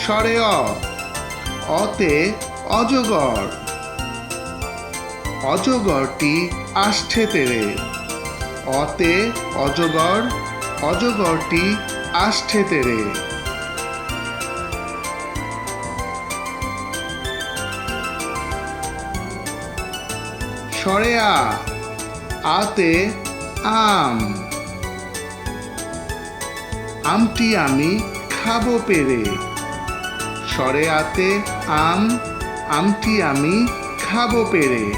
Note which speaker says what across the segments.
Speaker 1: স্বরে অ, অতে অজগর। অজগরটি আসছে তেরে। অতে অজগর, অজগরটি আসছে তেরে। স্বরে আ, আতে আম। আমটি আমি খাবো পেরে। স্বরে আতে আম, আমটি আমি খাবো পেরে।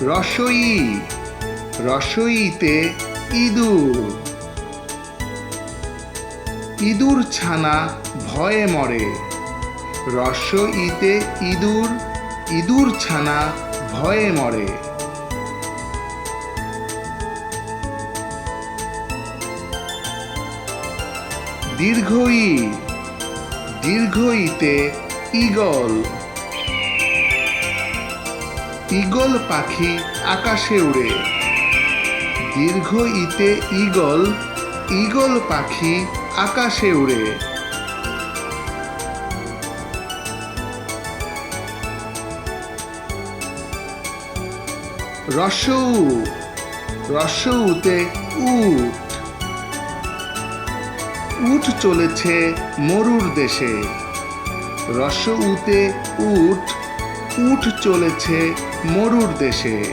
Speaker 1: রসই, রসইতে ইঁদুর। ইঁদুর ছানা ভয়ে মরে। রসইতে ইঁদুর, ইঁদুর ছানা ভয়ে মরে। দীর্ঘই, দীর্ঘইতে ঈগল। ঈগল পাখি আকাশে উড়ে। দীর্ঘ ইতে ঈগল, ঈগল পাখি আকাশে উড়ে। রসৌ, রসৌতে উট। উট চলেছে মরুর দেশে। রসৌতে উট, উট চলেছে মরুর দেশে।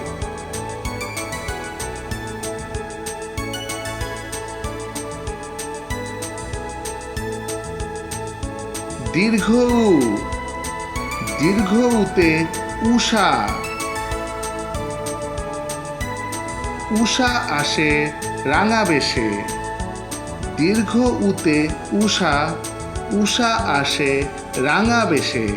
Speaker 1: দীর্ঘ উ, দীর্ঘ উতে উষা। উষা আসে রাঙা বেশে। দীর্ঘ উতে উষা, উষা আসে রাঙা বেশে।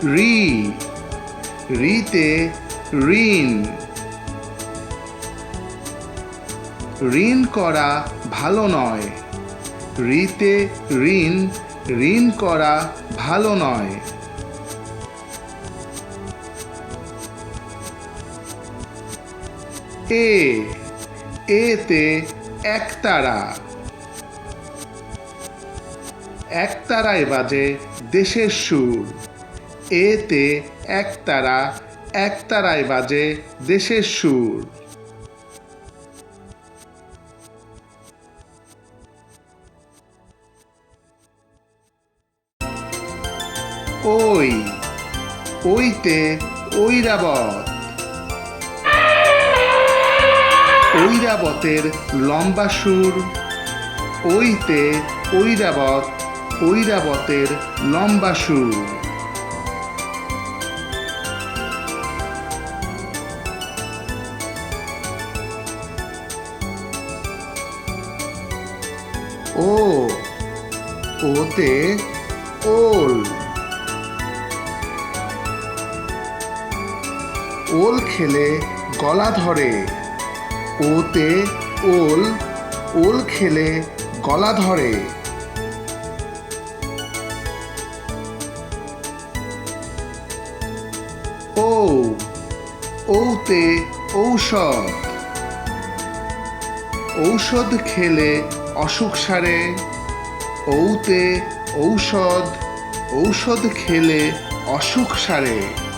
Speaker 1: রি, রিতে ঋণ। ঋণ করা ভালো নয়। রিতে ঋণ, ঋণ করা ভালো নয়। এ, এতে একতারা। একতারায় বাজে দেশের সুর। এতে একতারা, একতারায় বাজে দেশের সুর। ওই, ওইতে ঐরাবত। ঐরাবতের লম্বা সুর। ওইতে ঐরাবত, ঐরাবতের লম্বা সুর। ও, ওতে ওল। ওল খেলে গলা ধরে। ওতে ওল, ওল খেলে গলা ধরে। ও, ওতে ঔষধ। ঔষধ খেলে অসুখ সারে। ওতে ঔষধ, ঔষধ খেলে অসুখ সারে।